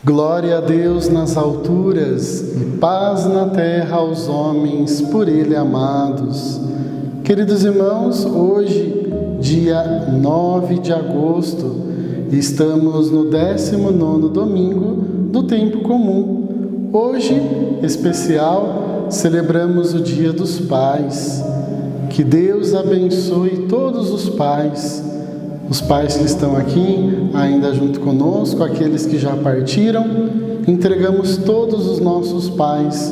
Glória a Deus nas alturas e paz na terra aos homens por Ele amados. Queridos irmãos, hoje, dia 9 de agosto, estamos no 19º domingo do tempo comum. Hoje, especial, celebramos o Dia dos Pais. Que Deus abençoe todos os pais que estão aqui ainda junto conosco, aqueles que já partiram. Entregamos todos os nossos pais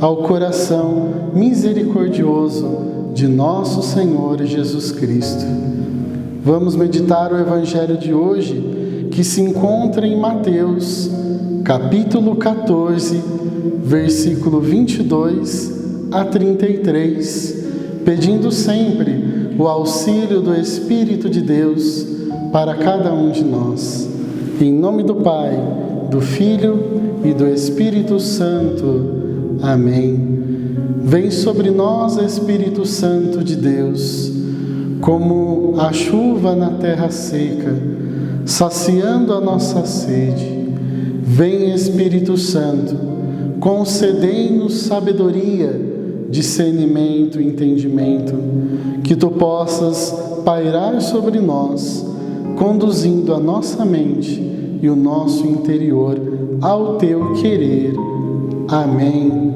ao coração misericordioso de nosso Senhor Jesus Cristo. Vamos meditar o Evangelho de hoje, que se encontra em Mateus, capítulo 14, versículo 22 a 33, pedindo sempre o auxílio do Espírito de Deus para cada um de nós. Em nome do Pai, do Filho e do Espírito Santo. Amém. Vem sobre nós, Espírito Santo de Deus, como a chuva na terra seca, saciando a nossa sede. Vem, Espírito Santo, concedei-nos sabedoria, discernimento e entendimento, que Tu possas pairar sobre nós, conduzindo a nossa mente e o nosso interior ao Teu querer. Amém.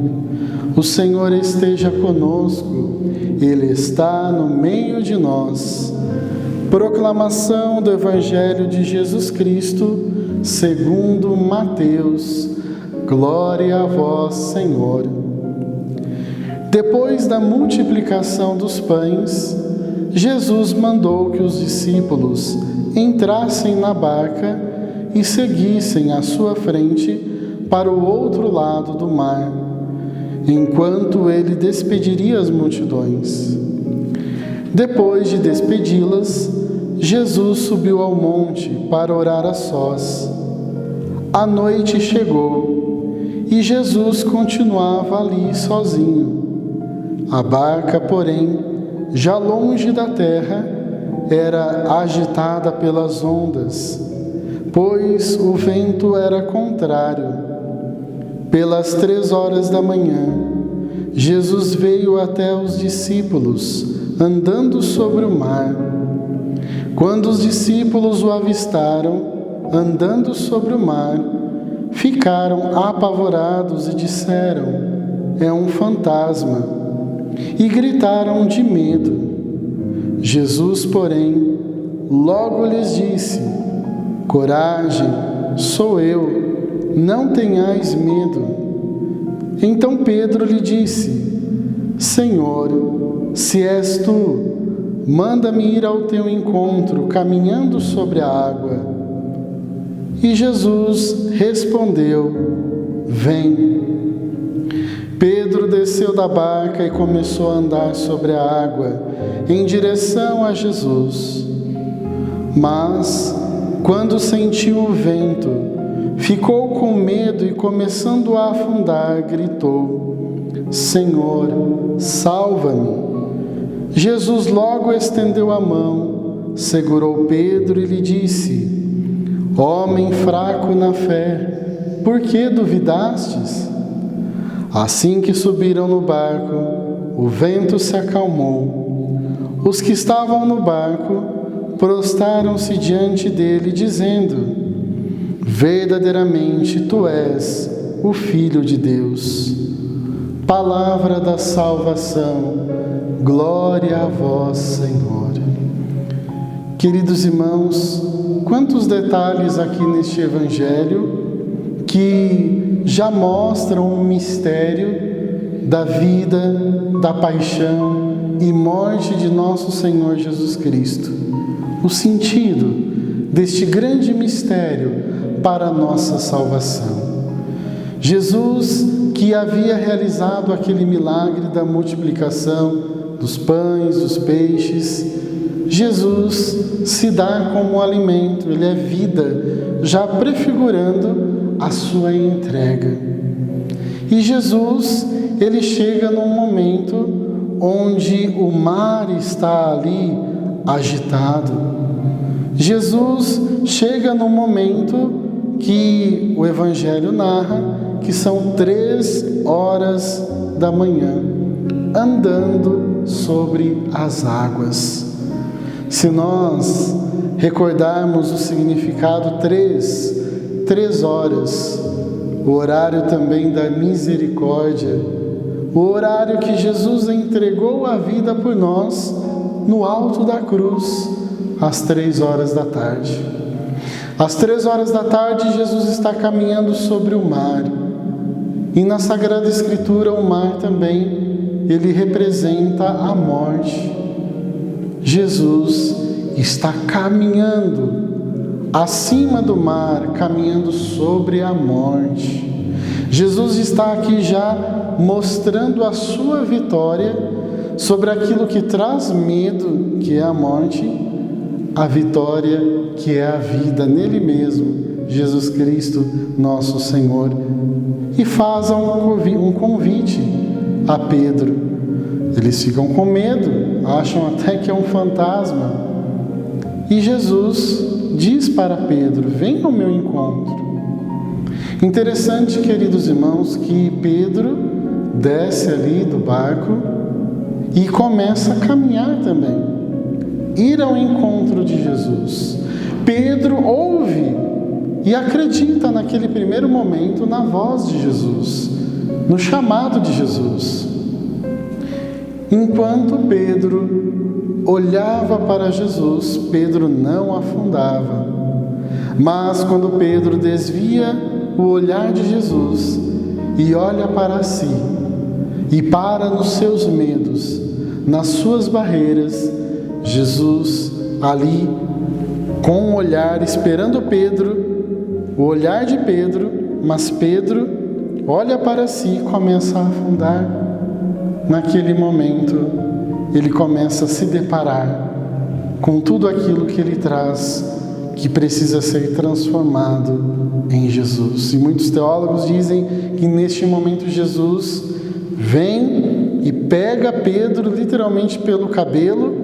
O Senhor esteja conosco, Ele está no meio de nós. Proclamação do Evangelho de Jesus Cristo, segundo Mateus. Glória a vós, Senhor. Depois da multiplicação dos pães, Jesus mandou que os discípulos entrassem na barca e seguissem à sua frente para o outro lado do mar, enquanto ele despediria as multidões. Depois de despedi-las, Jesus subiu ao monte para orar a sós. A noite chegou e Jesus continuava ali sozinho. A barca, porém, já longe da terra, era agitada pelas ondas, pois o vento era contrário. Pelas 3 horas da manhã, Jesus veio até os discípulos, andando sobre o mar. Quando os discípulos o avistaram, andando sobre o mar, ficaram apavorados e disseram: "É um fantasma!" E gritaram de medo. Jesus, porém, logo lhes disse: "Coragem, sou eu, não tenhais medo." Então Pedro lhe disse: "Senhor, se és tu, manda-me ir ao teu encontro, caminhando sobre a água." E Jesus respondeu: "Vem." Pedro desceu da barca e começou a andar sobre a água, em direção a Jesus. Mas, quando sentiu o vento, ficou com medo e, começando a afundar, gritou: "Senhor, salva-me!" Jesus logo estendeu a mão, segurou Pedro e lhe disse: "Homem fraco na fé, por que duvidastes?" Assim que subiram no barco, o vento se acalmou. Os que estavam no barco prostraram-se diante dele, dizendo: "Verdadeiramente tu és o Filho de Deus." Palavra da salvação. Glória a vós, Senhor. Queridos irmãos, quantos detalhes aqui neste Evangelho que já mostram o mistério da vida, da paixão e morte de nosso Senhor Jesus Cristo. O sentido deste grande mistério para a nossa salvação. Jesus, que havia realizado aquele milagre da multiplicação dos pães, dos peixes, Jesus se dá como alimento, Ele é vida, já prefigurando a sua entrega. E Jesus, Ele chega num momento onde o mar está ali agitado. Jesus chega num momento que o Evangelho narra que são 3 horas da manhã, andando sobre as águas. Se nós recordarmos o significado 3 horas, o horário também da misericórdia, o horário que Jesus entregou a vida por nós no alto da cruz, às 3 horas da tarde. Às 3 horas da tarde, Jesus está caminhando sobre o mar. E na Sagrada Escritura, o mar também, ele representa a morte. Jesus está caminhando acima do mar, caminhando sobre a morte. Jesus está aqui já mostrando a sua vitória sobre aquilo que traz medo, que é a morte, a vitória, que é a vida nele mesmo, Jesus Cristo, nosso Senhor. E faz um convite a Pedro. Eles ficam com medo, acham até que é um fantasma. E Jesus diz para Pedro: venha ao meu encontro. Interessante, queridos irmãos, que Pedro desce ali do barco e começa a caminhar também, ir ao encontro de Jesus. Pedro ouve e acredita naquele primeiro momento na voz de Jesus, no chamado de Jesus. Enquanto Pedro olhava para Jesus, Pedro não afundava. Mas quando Pedro desvia o olhar de Jesus e olha para si e para nos seus medos, nas suas barreiras, Jesus ali com o olhar esperando Pedro, o olhar de Pedro, mas Pedro olha para si e começa a afundar. Naquele momento, ele começa a se deparar com tudo aquilo que ele traz, que precisa ser transformado em Jesus. E muitos teólogos dizem que neste momento Jesus vem e pega Pedro literalmente pelo cabelo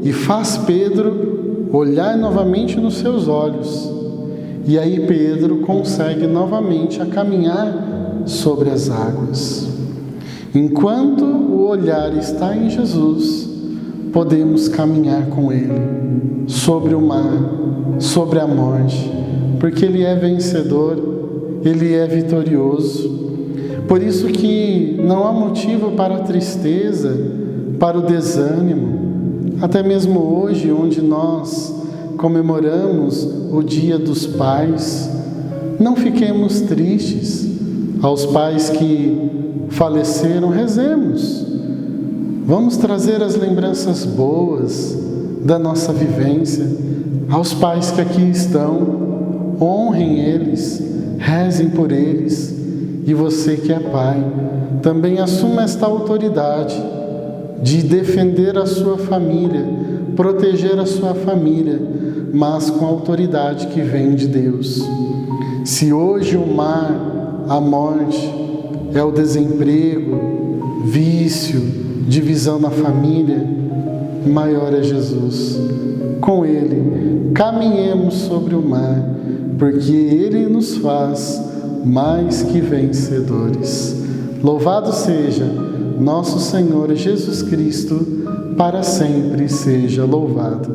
e faz Pedro olhar novamente nos seus olhos. E aí Pedro consegue novamente a caminhar sobre as águas. Enquanto o olhar está em Jesus, podemos caminhar com Ele sobre o mar, sobre a morte, porque Ele é vencedor, Ele é vitorioso. Por isso que não há motivo para a tristeza, para o desânimo. Até mesmo hoje, onde nós comemoramos o Dia dos Pais, não fiquemos tristes. Aos pais que faleceram, rezemos. Vamos trazer as lembranças boas da nossa vivência. Aos pais que aqui estão, honrem eles, rezem por eles. E você que é pai, também assuma esta autoridade de defender a sua família, proteger a sua família, mas com a autoridade que vem de Deus. Se hoje o mar, a morte, é o desemprego, vício, divisão na família, maior é Jesus. Com Ele, caminhemos sobre o mar, porque Ele nos faz mais que vencedores. Louvado seja nosso Senhor Jesus Cristo, para sempre seja louvado.